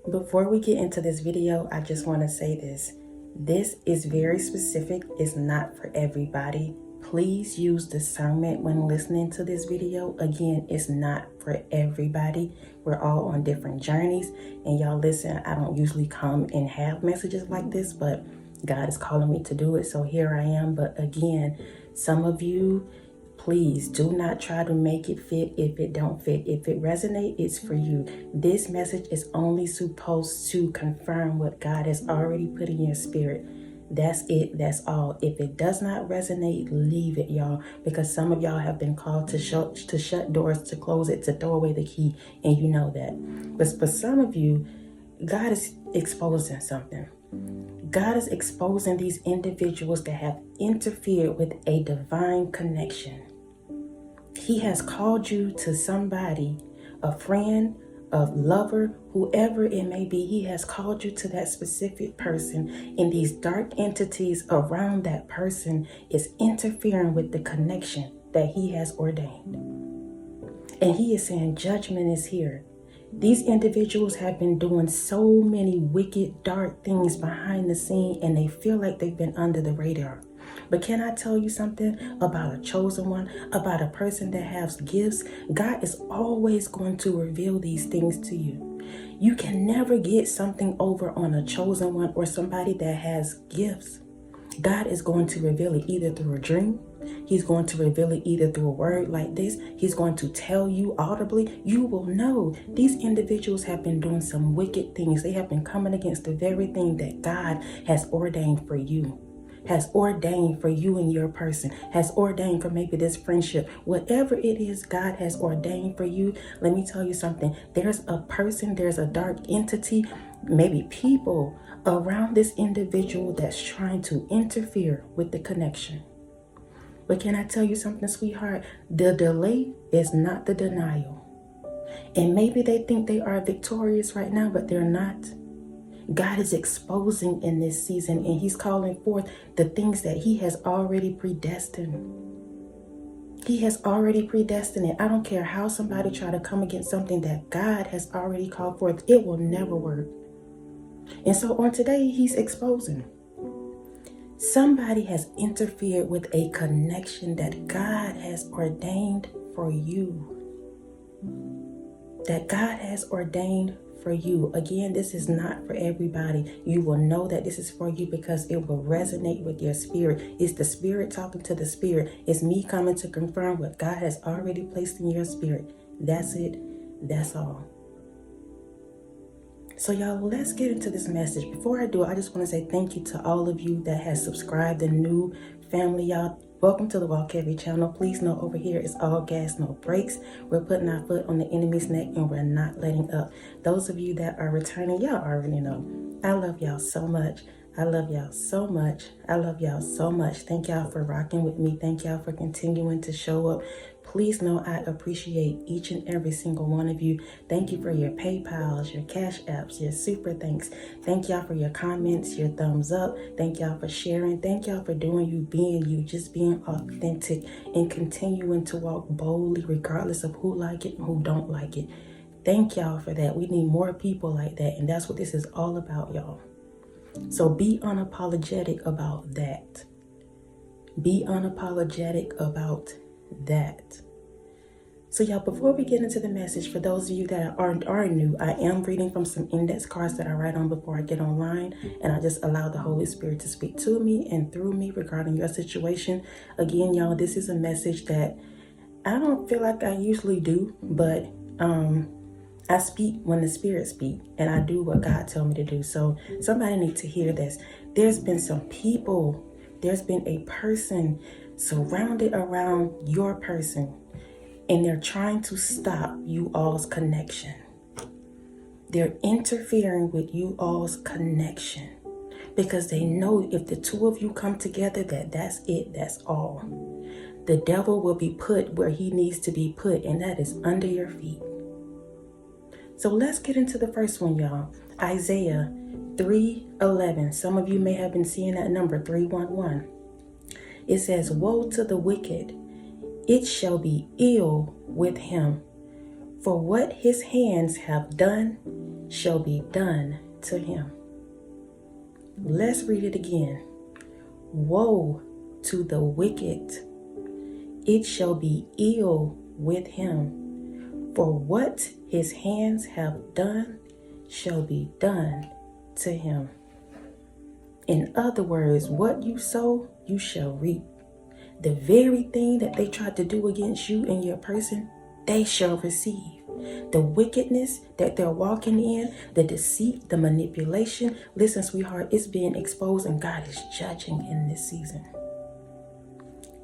Before we get into this video, I just want to say this. This is very specific. It's not for everybody. Please use discernment when listening to this video. Again, it's not for everybody. We're all on different journeys. And y'all listen, I don't usually come and have messages like this, but God is calling me to do it. So here I am. But again, some of you, please do not try to make it fit if it don't fit. If it resonates, it's for you. This message is only supposed to confirm what God has already put in your spirit. That's it. That's all. If it does not resonate, leave it, y'all. Because some of y'all have been called to shut doors, to close it, to throw away the key, and you know that. But for some of you, God is exposing something. God is exposing these individuals that have interfered with a divine connection. He has called you to somebody, a friend, a lover, whoever it may be. He has called you to that specific person, and these dark entities around that person is interfering with the connection that he has ordained. And he is saying judgment is here. These individuals have been doing so many wicked, dark things behind the scene, and they feel like they've been under the radar. But can I tell you something about a chosen one, about a person that has gifts? God is always going to reveal these things to you. You can never get something over on a chosen one or somebody that has gifts. God is going to reveal it either through a dream. He's going to reveal it either through a word like this. He's going to tell you audibly. You will know these individuals have been doing some wicked things. They have been coming against the very thing that God has ordained for you. Has ordained for you and your person, has ordained for maybe this friendship, whatever it is God has ordained for you. Let me tell you something. There's a person, there's a dark entity, maybe people around this individual that's trying to interfere with the connection. But can I tell you something, sweetheart? The delay is not the denial. And maybe they think they are victorious right now, but they're not. God is exposing in this season, and he's calling forth the things that he has already predestined. He has already predestined it. I don't care how somebody try to come against something that God has already called forth. It will never work. And so on today, he's exposing. Somebody has interfered with a connection that God has ordained for you. That God has ordained for you. Again, this is not for everybody. You will know that this is for you because it will resonate with your spirit. It's the spirit talking to the spirit. It's me coming to confirm what God has already placed in your spirit. That's it. That's all. So y'all, let's get into this message. Before I do, I just want to say thank you to all of you that has subscribed, the new family, y'all. Welcome to the Walk Heavy channel. Please know over here it's all gas, no brakes. We're putting our foot on the enemy's neck and we're not letting up. Those of you that are returning, y'all already know. I love y'all so much. I love y'all so much. I love y'all so much. Thank y'all for rocking with me. Thank y'all for continuing to show up. Please know I appreciate each and every single one of you. Thank you for your PayPals, your Cash Apps, your super thanks. Thank y'all for your comments, your thumbs up. Thank y'all for sharing. Thank y'all for doing you, being you, just being authentic and continuing to walk boldly regardless of who like it and who don't like it. Thank y'all for that. We need more people like that, and that's what this is all about, y'all. So be unapologetic about that. Be unapologetic about that. So y'all, before we get into the message, for those of you that are new, I am reading from some index cards that I write on before I get online, and I just allow the Holy Spirit to speak to me and through me regarding your situation. Again, y'all, this is a message that I don't feel like I usually do, but I speak when the Spirit speaks, and I do what God tells me to do. So somebody needs to hear this. There's been some people, there's been a person surrounded around your person, and they're trying to stop you all's connection. They're interfering with you all's connection because they know if the two of you come together, that's it, that's all. The devil will be put where he needs to be put, and that is under your feet. So let's get into the first one, y'all. Isaiah 3:11. Some of you may have been seeing that number, 311. It says, "Woe to the wicked, it shall be ill with him. For what his hands have done, shall be done to him. Let's read it again. Woe to the wicked, it shall be ill with him, for what his hands have done shall be done to him. In other words, what you sow, you shall reap. The very thing that they tried to do against you and your person, they shall receive. The wickedness that they're walking in, the deceit, the manipulation. Listen, sweetheart, it's being exposed, and God is judging in this season.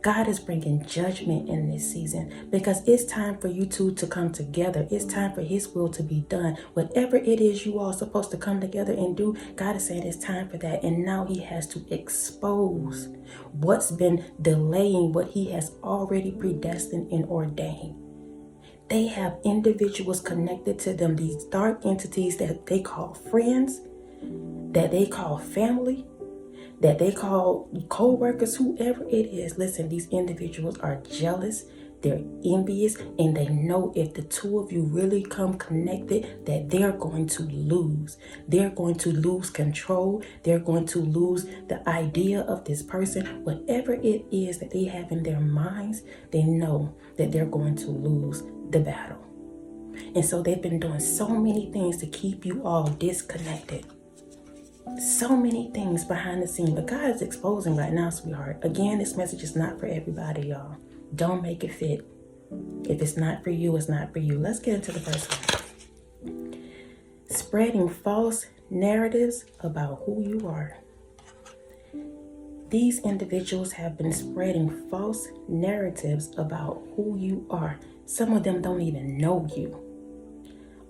God is bringing judgment in this season because it's time for you two to come together. It's time for his will to be done. Whatever it is you all supposed to come together and do, God is saying it's time for that. And now he has to expose what's been delaying what he has already predestined and ordained. They have individuals connected to them, these dark entities that they call friends, that they call family, that they call co-workers, whoever it is. Listen, these individuals are jealous, they're envious, and they know if the two of you really come connected, that they're going to lose. They're going to lose control. They're going to lose the idea of this person. Whatever it is that they have in their minds, they know that they're going to lose the battle. And so they've been doing so many things to keep you all disconnected. So many things behind the scene, but God is exposing right now, sweetheart. Again, this message is not for everybody, y'all. Don't make it fit. If it's not for you, it's not for you. Let's get into the first one. Spreading false narratives about who you are. These individuals have been spreading false narratives about who you are. Some of them don't even know you.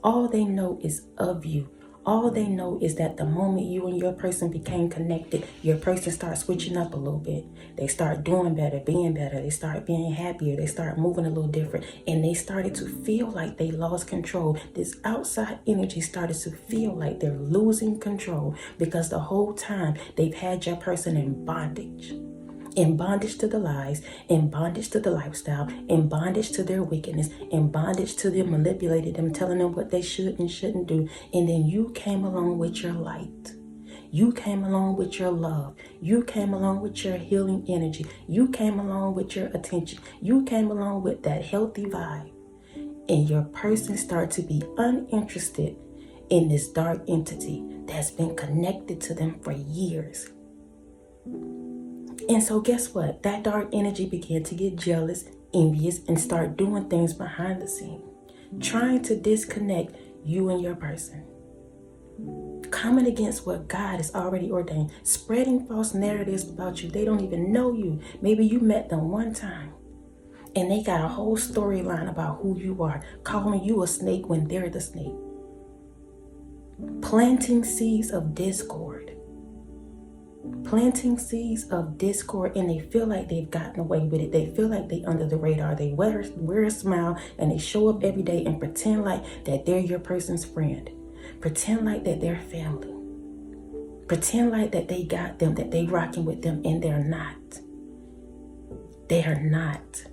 All they know is of you. All they know is that the moment you and your person became connected, your person starts switching up a little bit. They start doing better, being better. They start being happier. They start moving a little different. And they started to feel like they lost control. This outside energy started to feel like they're losing control because the whole time they've had your person in bondage. In bondage to the lies, in bondage to the lifestyle, in bondage to their wickedness, in bondage to them manipulating them, telling them what they should and shouldn't do. And then you came along with your light. You came along with your love. You came along with your healing energy. You came along with your attention. You came along with that healthy vibe. And your person started to be uninterested in this dark entity that's been connected to them for years. And so guess what? That dark energy began to get jealous, envious, and start doing things behind the scene, trying to disconnect you and your person, coming against what God has already ordained, spreading false narratives about you. They don't even know you. Maybe you met them one time and they got a whole storyline about who you are, calling you a snake when they're the snake, planting seeds of discord. Planting seeds of discord, and they feel like they've gotten away with it. They feel like they under the radar. They wear a smile and they show up every day and pretend like that they're your person's friend. Pretend like that they're family. Pretend like that they got them, that they rocking with them, and they're not. They are not.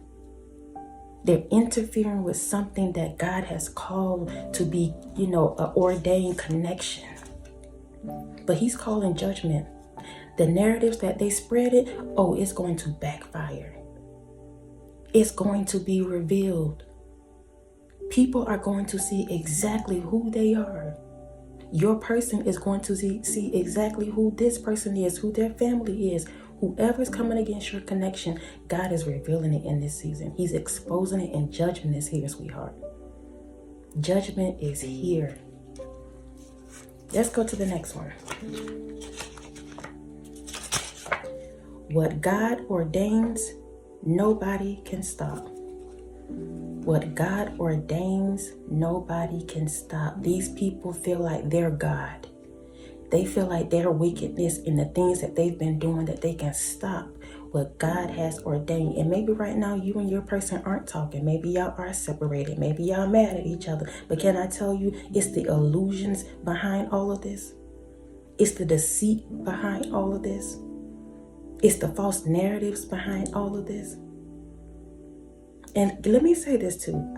They're interfering with something that God has called to be, an ordained connection. But he's calling judgment. The narratives that they spread it's going to backfire. It's going to be revealed. People are going to see exactly who they are. Your person is going to see exactly who this person is, who their family is. Whoever's coming against your connection, God is revealing it in this season. He's exposing it, and judgment is here, sweetheart. Judgment is here. Let's go to the next one. What God ordains, nobody can stop. What God ordains, nobody can stop. These people feel like they're God. They feel like their wickedness and the things that they've been doing, that they can stop what God has ordained. And maybe right now you and your person aren't talking. Maybe y'all are separated. Maybe y'all mad at each other. But can I tell you, it's the illusions behind all of this. It's the deceit behind all of this. It's the false narratives behind all of this. And let me say this too.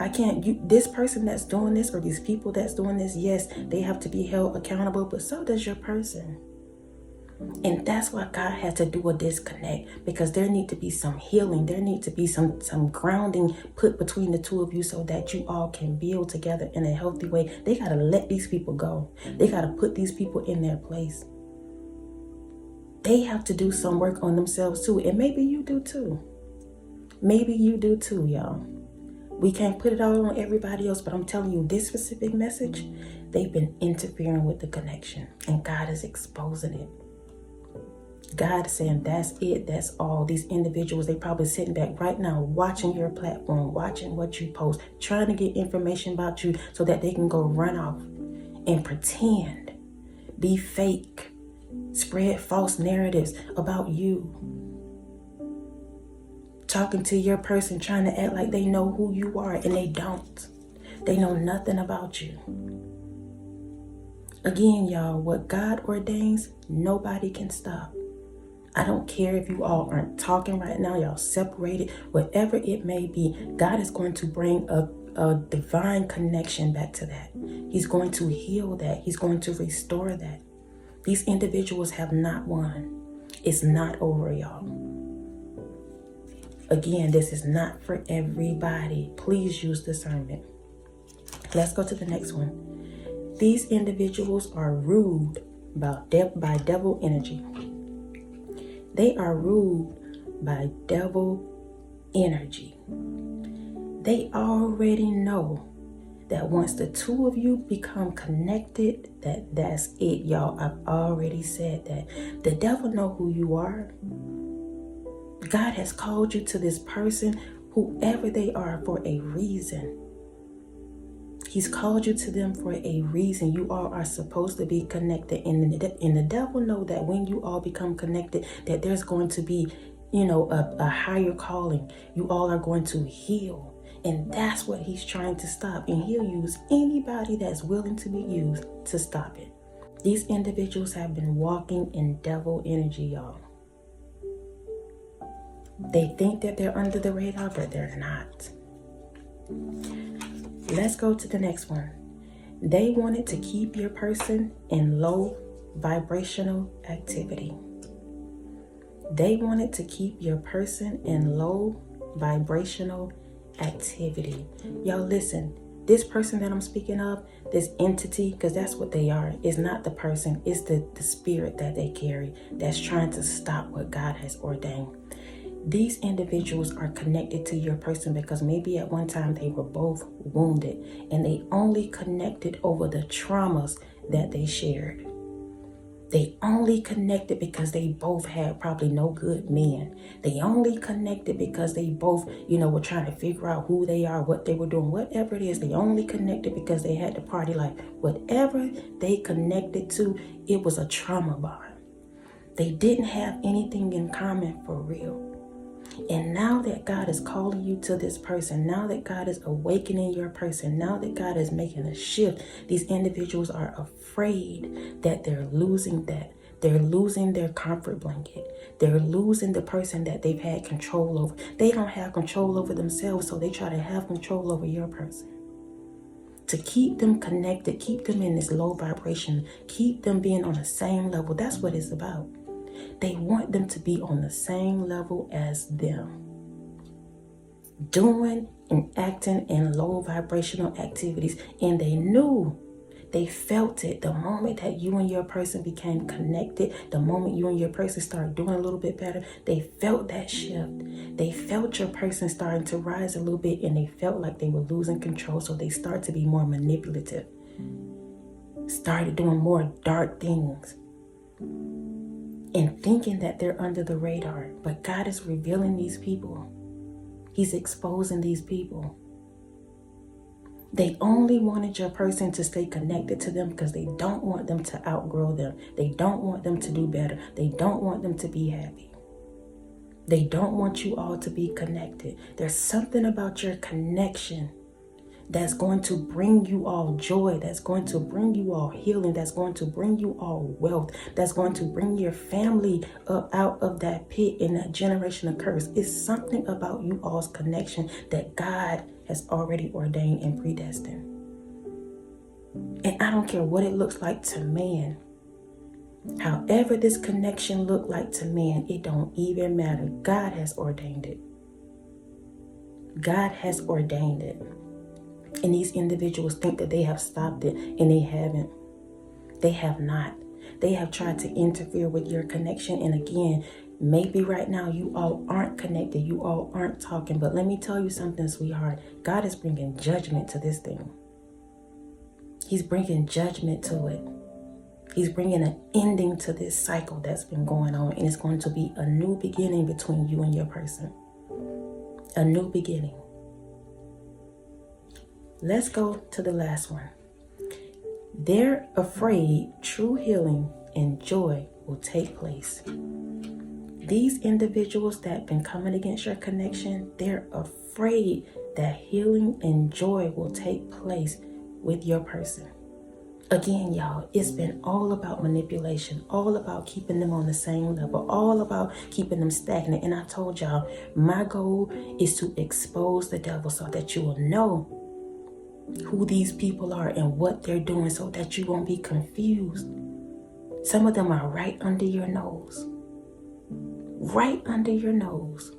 This person that's doing this, or these people that's doing this, yes, they have to be held accountable, but so does your person. And that's why God had to do a disconnect, because there need to be some healing. There need to be some grounding put between the two of you so that you all can build together in a healthy way. They got to let these people go. They got to put these people in their place. They have to do some work on themselves too. And maybe you do too. Maybe you do too, y'all. We can't put it all on everybody else, but I'm telling you, this specific message, they've been interfering with the connection, and God is exposing it. God is saying, that's it, that's all. These individuals, they probably sitting back right now watching your platform, watching what you post, trying to get information about you so that they can go run off and pretend, be fake, spread false narratives about you. Talking to your person, trying to act like they know who you are, and they don't. They know nothing about you. Again, y'all, what God ordains, nobody can stop. I don't care if you all aren't talking right now, y'all separated, whatever it may be, God is going to bring a divine connection back to that. He's going to heal that. He's going to restore that. These individuals have not won. It's not over, y'all. Again, this is not for everybody. Please use discernment. Let's go to the next one. These individuals are ruled by devil energy. They are ruled by devil energy. They already know that once the two of you become connected, that's it, y'all. I've already said that. The devil know who you are. God has called you to this person, whoever they are, for a reason. He's called you to them for a reason. You all are supposed to be connected. And the devil know that when you all become connected, that there's going to be, a higher calling. You all are going to heal. And that's what he's trying to stop. And he'll use anybody that's willing to be used to stop it. These individuals have been walking in devil energy, y'all. They think that they're under the radar, but they're not. Let's go to the next one. They wanted to keep your person in low vibrational activity. They wanted to keep your person in low vibrational activity. Y'all listen, this person that I'm speaking of, this entity, because that's what they are, is not the person, it's the spirit that they carry that's trying to stop what God has ordained. These individuals are connected to your person because maybe at one time they were both wounded, and they only connected over the traumas that they shared. They only connected because they both had probably no good men. They only connected because they both, were trying to figure out who they are, what they were doing, whatever it is. They only connected because they had the party life. Whatever they connected to, it was a trauma bond. They didn't have anything in common for real. And now that God is calling you to this person, now that God is awakening your person, now that God is making a shift, these individuals are afraid that they're losing that. They're losing their comfort blanket. They're losing the person that they've had control over. They don't have control over themselves, so they try to have control over your person. To keep them connected, keep them in this low vibration, keep them being on the same level. That's what it's about. They want them to be on the same level as them. Doing and acting in low vibrational activities. And they felt it the moment that you and your person became connected, the moment you and your person started doing a little bit better. They felt that shift. They felt your person starting to rise a little bit, and they felt like they were losing control. So they started to be more manipulative. Started doing more dark things. And thinking that they're under the radar. But God is revealing these people. He's exposing these people. They only wanted your person to stay connected to them because they don't want them to outgrow them. They don't want them to do better. They don't want them to be happy. They don't want you all to be connected. There's something about your connection that's going to bring you all joy, that's going to bring you all healing, that's going to bring you all wealth, that's going to bring your family up out of that pit and that generational curse. It's something about you all's connection that God has already ordained and predestined. And I don't care what it looks like to man. However this connection look like to man, it don't even matter. God has ordained it. God has ordained it. And these individuals think that they have stopped it, and they haven't. They have not. They have tried to interfere with your connection. And again, maybe right now you all aren't connected. You all aren't talking. But let me tell you something, sweetheart. God is bringing judgment to this thing. He's bringing judgment to it. He's bringing an ending to this cycle that's been going on. And it's going to be a new beginning between you and your person. A new beginning. Let's go to the last one. They're afraid true healing and joy will take place. These individuals that have been coming against your connection, they're afraid that healing and joy will take place with your person. Again, y'all, it's been all about manipulation, all about keeping them on the same level, all about keeping them stagnant. And I told y'all, my goal is to expose the devil so that you will know who these people are and what they're doing, so that you won't be confused. Some of them are right under your nose. Right under your nose.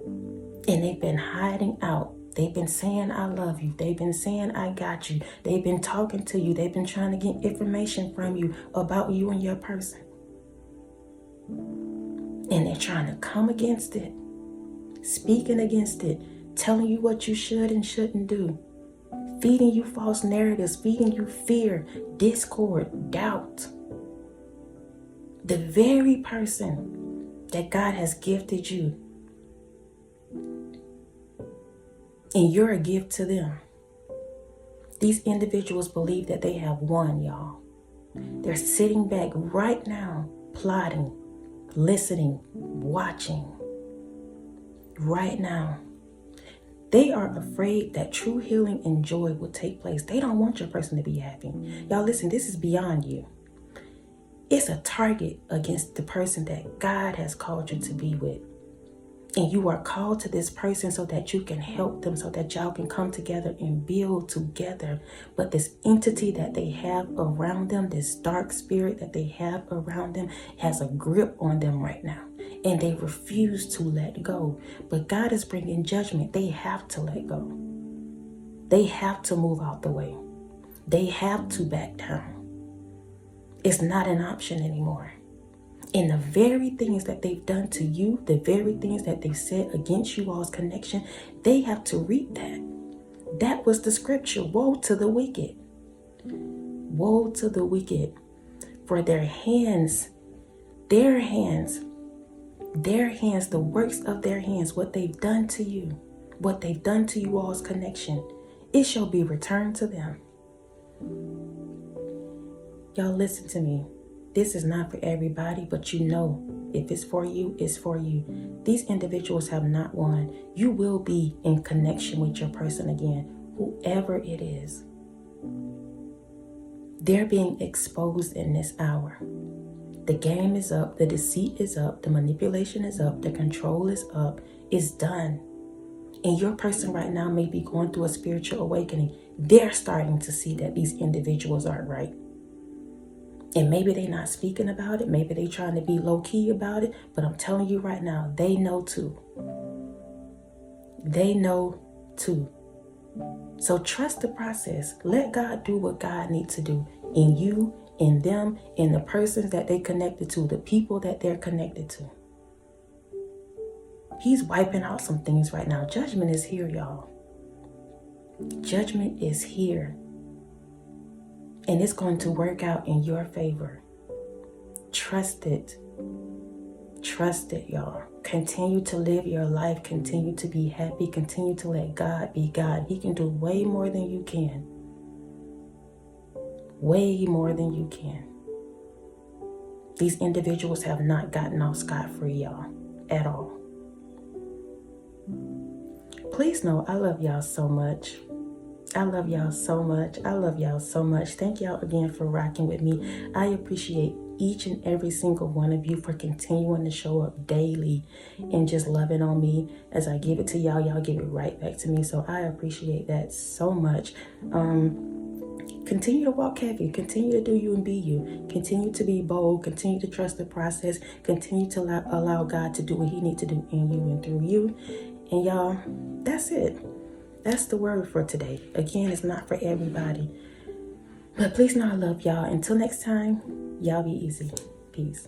And they've been hiding out. They've been saying, I love you. They've been saying, I got you. They've been talking to you. They've been trying to get information from you about you and your person. And they're trying to come against it, speaking against it, telling you what you should and shouldn't do, feeding you false narratives, feeding you fear, discord, doubt. The very person that God has gifted you, and you're a gift to them. These individuals believe that they have won, y'all. They're sitting back right now, plotting, listening, watching. Right now. They are afraid that true healing and joy will take place. They don't want your person to be happy. Y'all listen, this is beyond you. It's a target against the person that God has called you to be with. And you are called to this person so that you can help them, so that y'all can come together and build together. But this entity that they have around them, this dark spirit that they have around them, has a grip on them right now. And they refuse to let go. But God is bringing judgment. They have to let go. They have to move out the way. They have to back down. It's not an option anymore. And the very things that they've done to you, the very things that they said against you all's connection, they have to reap that. That was the scripture. Woe to the wicked. Woe to the wicked. For their hands, the works of their hands, what they've done to you, what they've done to you all's connection, it shall be returned to them. Y'all listen to me. This is not for everybody, but you know, if it's for you, it's for you. These individuals have not won. You will be in connection with your person again, whoever it is. They're being exposed in this hour. The game is up, the deceit is up, the manipulation is up, the control is up, it's done. And your person right now may be going through a spiritual awakening. They're starting to see that these individuals aren't right. And maybe they're not speaking about it. Maybe they're trying to be low-key about it. But I'm telling you right now, they know too. They know too. So trust the process. Let God do what God needs to do in you, in them, in the persons that they connected to, the people that they're connected to. He's wiping out some things right now. Judgment is here, y'all. Judgment is here. And it's going to work out in your favor. Trust it. Trust it, y'all. Continue to live your life. Continue to be happy. Continue to let God be God. He can do way more than you can. Way more than you can. These individuals have not gotten off scot-free, y'all. At all. please know I love y'all so much. I love y'all so much. I love y'all so much. Thank y'all again for rocking with me. I appreciate each and every single one of you for continuing to show up daily and just loving on me. As I give it to y'all, y'all give it right back to me. So I appreciate that so much. Continue to walk heavy. Continue to do you and be you. Continue to be bold. Continue to trust the process. Continue to allow God to do what he needs to do in you and through you. And y'all, that's it. That's the word for today. Again, it's not for everybody. But please know I love y'all. Until next time, y'all be easy. Peace.